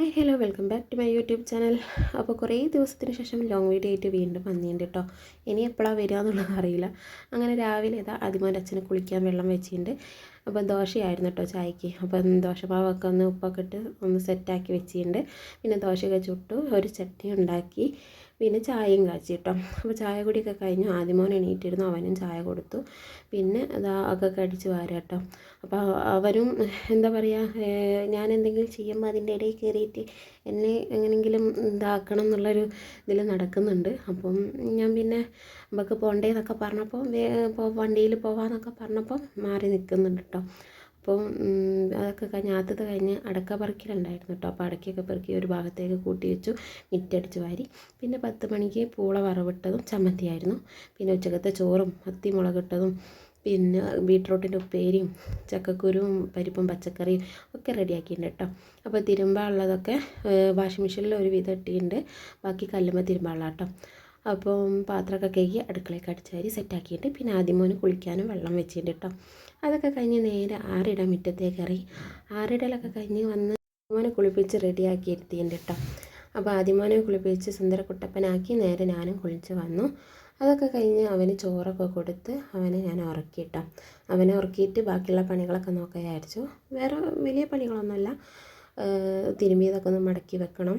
Hi hello welcome back to my YouTube channel. അപ്പോൾ കുറേ ദിവസത്തിന് ശേഷം ലോങ് വീഡിയോ ആയിട്ട് വീണ്ടും വന്നിട്ടുണ്ട് കേട്ടോ. ഇനി എപ്പോഴാണ് വരിക എന്നുള്ളത് അറിയില്ല. അങ്ങനെ രാവിലെ ഇതാ ആദ്യമോൻ്റെ അച്ഛന് കുളിക്കാൻ വെള്ളം വെച്ചിട്ടുണ്ട്. അപ്പോൾ ദോശയായിരുന്നു കേട്ടോ ചായക്ക്. അപ്പം ദോശമാവൊക്കെ ഒന്ന് ഉപ്പൊക്കെ ഇട്ട് ഒന്ന് സെറ്റാക്കി വെച്ചിട്ടുണ്ട്. പിന്നെ ദോശയൊക്കെ ചുട്ടു, ഒരു ചട്നി ഉണ്ടാക്കി, പിന്നെ ചായയും കാച്ചി കേട്ടോ. അപ്പോൾ ചായ കുടിയൊക്കെ കഴിഞ്ഞു. ആദ്യമോൻ എണീറ്റിരുന്നു, അവനും ചായ കൊടുത്തു. പിന്നെ അതാ ഒക്കെ കടിച്ച് വാരാം കേട്ടോ. അപ്പോൾ അവരും എന്താ പറയുക, ഞാൻ എന്തെങ്കിലും ചെയ്യുമ്പോൾ അതിൻ്റെ ഇടയിൽ കയറിയിട്ട് എന്നെ എങ്ങനെയെങ്കിലും ഇതാക്കണം എന്നുള്ളൊരു ഇതിൽ നടക്കുന്നുണ്ട്. അപ്പം ഞാൻ പിന്നെ നമുക്ക് പോകണ്ടേന്നൊക്കെ പറഞ്ഞപ്പോൾ വണ്ടിയിൽ പോവാന്നൊക്കെ പറഞ്ഞപ്പോൾ മാറി നിൽക്കുന്നുണ്ട് കേട്ടോ. അപ്പം അതൊക്കെ കഴിഞ്ഞ് ആദ്യത്തെ കഴിഞ്ഞ് അടക്ക പറിക്കലുണ്ടായിരുന്നു കേട്ടോ. അപ്പോൾ അടക്കയൊക്കെ പെറുക്കി ഒരു ഭാഗത്തേക്ക് കൂട്ടി വെച്ചു, മിറ്റടിച്ച് വാരി. പിന്നെ 10 മണിക്ക് പൂള വറവിട്ടതും ചമ്മന്തിയായിരുന്നു. പിന്നെ ഉച്ചക്കത്തെ ചോറും മത്തി മുളകിട്ടതും പിന്നെ ബീട്രൂട്ടിൻ്റെ ഉപ്പേരിയും ചക്കക്കുരുവും പരിപ്പും പച്ചക്കറിയും ഒക്കെ റെഡിയാക്കിയിട്ടുണ്ട് കേട്ടോ. അപ്പോൾ തിരുമ്പാനുള്ളതൊക്കെ വാഷിംഗ് മെഷീനിൽ ഒരു വിധം ഇട്ടിട്ടുണ്ട്, ബാക്കി കല്ലുമ്മ തിരുമ്പാനുള്ള കേട്ടോ. അപ്പം പാത്രമൊക്കെ കഴുകി അടുക്കളയൊക്കെ അടിച്ചുവാരി സെറ്റാക്കിയിട്ട് പിന്നെ ആദ്യമോന് കുളിക്കാനും വെള്ളം വെച്ചിട്ടുണ്ട് കേട്ടോ. അതൊക്കെ കഴിഞ്ഞ് നേരെ ആറിടാൻ മുറ്റത്തേക്ക് ഇറങ്ങി. ആറിടലൊക്കെ കഴിഞ്ഞ് വന്ന് മോനെ കുളിപ്പിച്ച് റെഡിയാക്കി ഇരുത്തിയിട്ടുണ്ട് കേട്ടോ. അപ്പോൾ ആദ്യമോനെ കുളിപ്പിച്ച് സുന്ദരക്കുട്ടപ്പനാക്കി നേരെ ഞാനും കുളിച്ച് വന്നു. അതൊക്കെ കഴിഞ്ഞ് അവന് ചോറൊക്കെ കൊടുത്ത് അവനെ ഞാൻ ഉറക്കിയിട്ടോ. അവനെ ഉറക്കിയിട്ട് ബാക്കിയുള്ള പണികളൊക്കെ നോക്കാൻ വിചാരിച്ചു. വേറെ വലിയ പണികളൊന്നുമല്ല, തിരുമ്പിയതൊക്കെ ഒന്ന് മടക്കി വെക്കണം,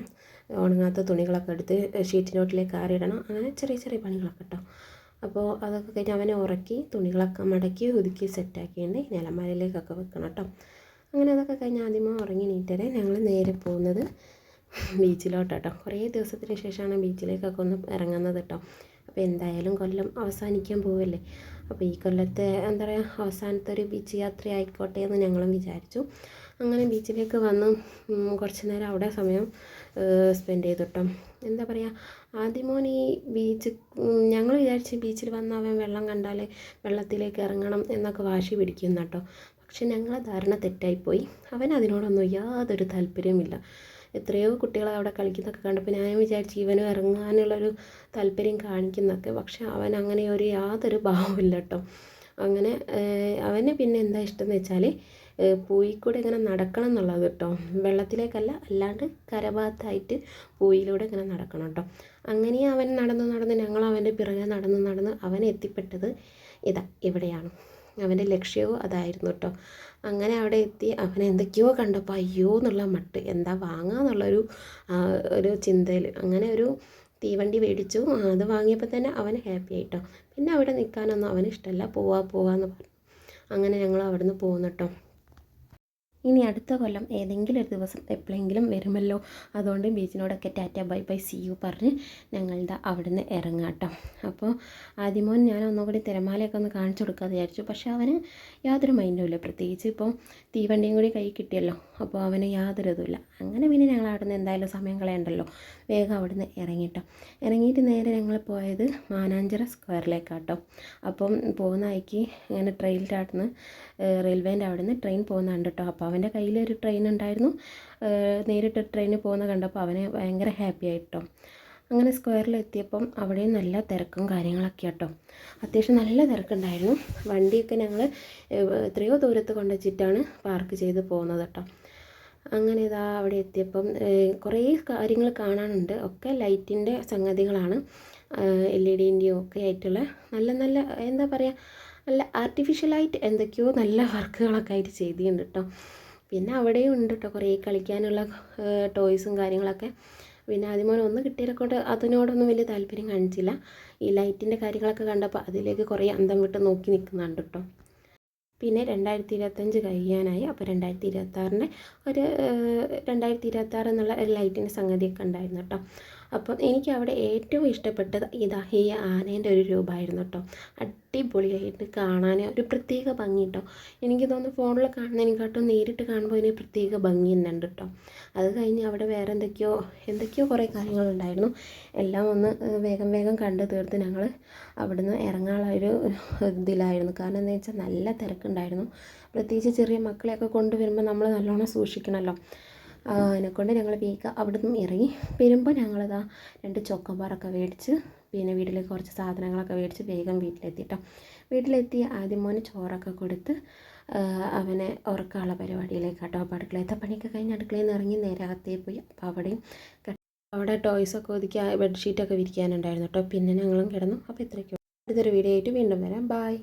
ഉണങ്ങാത്ത തുണികളൊക്കെ എടുത്ത് ഷീറ്റിനോട്ടിലേക്ക് ആറിയിടണം, അങ്ങനെ ചെറിയ ചെറിയ പണികളൊക്കെ കേട്ടോ. അപ്പോൾ അതൊക്കെ കഴിഞ്ഞ് അവനെ ഉറക്കി തുണികളൊക്കെ മടക്കി ഒതുക്കി സെറ്റാക്കിയിട്ട് നിലമാലയിലേക്കൊക്കെ വെക്കണം കേട്ടോ. അങ്ങനെ അതൊക്കെ കഴിഞ്ഞ് ആദ്യമേ ഉറങ്ങി നീറ്റരെ ഞങ്ങൾ നേരെ പോകുന്നത് ബീച്ചിലോട്ടോ. കുറേ ദിവസത്തിന് ശേഷമാണ് ബീച്ചിലേക്കൊക്കെ ഒന്ന് ഇറങ്ങുന്നത് കേട്ടോ. അപ്പോൾ എന്തായാലും കൊല്ലം അവസാനിക്കാൻ പോവല്ലേ, അപ്പോൾ ഈ കൊല്ലത്തെ എന്താ പറയുക അവസാനത്തെ ഒരു ബീച്ച് യാത്ര ആയിക്കോട്ടെ എന്ന് ഞങ്ങളും വിചാരിച്ചു. അങ്ങനെ ബീച്ചിലേക്ക് വന്ന് കുറച്ച് നേരം അവിടെ സമയം സ്പെൻഡ് ചെയ്തു കേട്ടോ. എന്താ പറയുക, ആദ്യമോൻ ഈ ബീച്ച് ഞങ്ങൾ വിചാരിച്ച് ബീച്ചിൽ വന്ന് അവൻ വെള്ളം കണ്ടാൽ വെള്ളത്തിലേക്ക് ഇറങ്ങണം എന്നൊക്കെ വാശി പിടിക്കുന്ന കേട്ടോ. പക്ഷെ ഞങ്ങളെ ധാരണ തെറ്റായിപ്പോയി. അവൻ അതിനോടൊന്നും യാതൊരു താല്പര്യമില്ല. എത്രയോ കുട്ടികൾ അവിടെ കളിക്കുന്നതൊക്കെ കണ്ടപ്പോൾ ഞാൻ വിചാരിച്ചു ഇവനും ഇറങ്ങാനുള്ളൊരു താല്പര്യം കാണിക്കുന്നൊക്കെ. പക്ഷെ അവൻ അങ്ങനെ ഒരു യാതൊരു ഭാവമില്ല കേട്ടോ. അങ്ങനെ അവന് പിന്നെ എന്താ ഇഷ്ടം എന്ന് വെച്ചാൽ പൂയിക്കൂടെ ഇങ്ങനെ നടക്കണം എന്നുള്ളത് കേട്ടോ. വെള്ളത്തിലേക്കല്ല, അല്ലാണ്ട് കരഭാഗത്തായിട്ട് പൂയിലൂടെ ഇങ്ങനെ നടക്കണം കേട്ടോ. അങ്ങനെ അവൻ നടന്ന് ഞങ്ങൾ അവൻ്റെ പിറകെ നടന്ന് അവൻ എത്തിപ്പെട്ടത് ഇതാ ഇവിടെയാണ്. അവൻ്റെ ലക്ഷ്യവും അതായിരുന്നു കേട്ടോ. അങ്ങനെ അവിടെ എത്തി അവൻ എന്തൊക്കെയോ കണ്ടപ്പോൾ അയ്യോ എന്നുള്ള മട്ട്, എന്താ വാങ്ങാന്നുള്ളൊരു ഒരു ചിന്തയിൽ അങ്ങനെ ഒരു തീവണ്ടി മേടിച്ചു. അത് വാങ്ങിയപ്പോൾ തന്നെ അവൻ ഹാപ്പി ആയിട്ടോ. പിന്നെ അവിടെ നിൽക്കാനൊന്നും അവന് ഇഷ്ടമല്ല, പോവാന്ന് പറഞ്ഞു. അങ്ങനെ ഞങ്ങൾ അവിടെ നിന്ന് പോകുന്നു കേട്ടോ. ഇനി അടുത്ത കൊല്ലം ഏതെങ്കിലും ഒരു ദിവസം എപ്പോഴെങ്കിലും വരുമല്ലോ, അതുകൊണ്ട് ബീച്ചിനോടൊക്കെ tata bye bye see you പറഞ്ഞ് ഞങ്ങളുടെ അവിടെ നിന്ന് ഇറങ്ങാം കേട്ടോ. അപ്പോൾ ആദ്യമോൻ ഞാൻ ഒന്നുകൂടി തിരമാലയൊക്കെ ഒന്ന് കാണിച്ചു കൊടുക്കാമെന്ന് വിചാരിച്ചു. പക്ഷേ അവന് യാതൊരു മൈൻഡും ഇല്ല, പ്രത്യേകിച്ച് ഇപ്പോൾ തീവണ്ടിയും കൂടി കൈ കിട്ടിയല്ലോ, അപ്പോൾ അവന് യാതൊരു ഇതുമില്ല. അങ്ങനെ പിന്നെ ഞങ്ങൾ അവിടെ നിന്ന് എന്തായാലും സമയം കളയണ്ടല്ലോ, വേഗം അവിടെ നിന്ന് ഇറങ്ങിയിട്ടോ. ഇറങ്ങിയിട്ട് നേരെ ഞങ്ങൾ പോയത് മാനാഞ്ചിറ സ്ക്വയറിലേക്കാട്ടോ. അപ്പം പോകുന്ന വഴിക്ക് ഇങ്ങനെ ട്രെയിനിൻ്റെ അവിടെ നിന്ന് റെയിൽവേൻ്റെ അവിടെ നിന്ന് ട്രെയിൻ പോകുന്നുണ്ട് കേട്ടോ. അപ്പോൾ അവൻ്റെ കയ്യിലൊരു ട്രെയിൻ ഉണ്ടായിരുന്നു, നേരിട്ട് ട്രെയിനിൽ പോകുന്ന കണ്ടപ്പോൾ അവന് ഭയങ്കര ഹാപ്പി ആയിട്ടോ. അങ്ങനെ സ്ക്വയറിലെത്തിയപ്പം അവിടെയും നല്ല തിരക്കും കാര്യങ്ങളൊക്കെ കേട്ടോ. അത്യാവശ്യം നല്ല തിരക്കുണ്ടായിരുന്നു. വണ്ടിയൊക്കെ ഞങ്ങൾ എത്രയോ ദൂരത്ത് കൊണ്ടുവച്ചിട്ടാണ് പാർക്ക് ചെയ്ത് പോകുന്നത് കേട്ടോ. അങ്ങനെ ഇതാ അവിടെ എത്തിയപ്പം കുറേ കാര്യങ്ങൾ കാണാനുണ്ട്. ഒക്കെ ലൈറ്റിൻ്റെ സംഗതികളാണ്, LED-ൻ്റെയും ഒക്കെ ആയിട്ടുള്ള നല്ല നല്ല എന്താ പറയുക, നല്ല ആർട്ടിഫിഷ്യലായിട്ട് എന്തൊക്കെയോ നല്ല വർക്കുകളൊക്കെ ആയിട്ട് ചെയ്തിട്ടുണ്ട് കേട്ടോ. പിന്നെ അവിടെയും ഉണ്ട് കേട്ടോ കുറേ കളിക്കാനുള്ള ടോയ്സും കാര്യങ്ങളൊക്കെ. പിന്നെ ആദ്യമോൻ ഒന്ന് കിട്ടിയതിനെക്കൊണ്ട് അതിനോടൊന്നും വലിയ താല്പര്യം കാണിച്ചില്ല. ഈ ലൈറ്റിൻ്റെ കാര്യങ്ങളൊക്കെ കണ്ടപ്പോൾ അതിലേക്ക് കുറേ അന്തം വിട്ട് നോക്കി നിൽക്കുന്നുണ്ട് കേട്ടോ. പിന്നെ 2025 കഴിയാനായി. അപ്പോൾ 2026 ഒരു 2026 എന്നുള്ള ഒരു ലൈറ്റിൻ്റെ സംഗതിയൊക്കെ ഉണ്ടായിരുന്നു കേട്ടോ. അപ്പം എനിക്ക് അവിടെ ഏറ്റവും ഇഷ്ടപ്പെട്ടത് ഇതാ ഈ ആനേൻ്റെ ഒരു രൂപമായിരുന്നു കേട്ടോ. അടിപൊളിയായിട്ട് കാണാൻ ഒരു പ്രത്യേക ഭംഗി കേട്ടോ. എനിക്ക് തോന്നുന്നു ഫോണിൽ കാണുന്നതിനെക്കാട്ടും നേരിട്ട് കാണുമ്പോൾ അതിന് പ്രത്യേക ഭംഗി തന്നെ ഉണ്ട് കേട്ടോ. അത് കഴിഞ്ഞ് അവിടെ വേറെ എന്തൊക്കെയോ കുറേ കാര്യങ്ങളുണ്ടായിരുന്നു. എല്ലാം ഒന്ന് വേഗം കണ്ട് തീർത്ത് ഞങ്ങൾ അവിടുന്ന് ഇറങ്ങാനുള്ള ഒരു ഇതിലായിരുന്നു. കാരണം എന്താ വെച്ചാൽ നല്ല തിരക്കുണ്ടായിരുന്നു. പ്രത്യേകിച്ച് ചെറിയ മക്കളെയൊക്കെ കൊണ്ടുവരുമ്പോൾ നമ്മൾ നല്ലോണം സൂക്ഷിക്കണമല്ലോ. അതിനെക്കൊണ്ട് ഞങ്ങൾ വേഗം അവിടെ നിന്നും ഇറങ്ങി. വരുമ്പോൾ ഞങ്ങളിതാ 2 ചോക്കോബാറൊക്കെ മേടിച്ച് പിന്നെ വീട്ടിലേക്ക് കുറച്ച് സാധനങ്ങളൊക്കെ മേടിച്ച് വേഗം വീട്ടിലെത്തി കേട്ടോ. വീട്ടിലെത്തി ആദ്യം മോന് ചോറൊക്കെ കൊടുത്ത് അവനെ ഉറക്കാനുള്ള പരിപാടിയിലേക്ക് കേട്ടോ. അപ്പോൾ അടുക്കളയത്തെ പണിയൊക്കെ കഴിഞ്ഞ് അടുക്കളയിൽ നിന്ന് ഇറങ്ങി നേരെ അകത്തേ പോയി. അപ്പോൾ അവിടെ ടോയ്സൊക്കെ ഒതുക്കി ബെഡ്ഷീറ്റൊക്കെ വിരിക്കാനുണ്ടായിരുന്നു കേട്ടോ. പിന്നെ ഞങ്ങളും കിടന്നു. അപ്പോൾ ഇത്രയൊക്കെ അടുത്തൊരു വീഡിയോ ആയിട്ട് വീണ്ടും വരാം. ബായ്.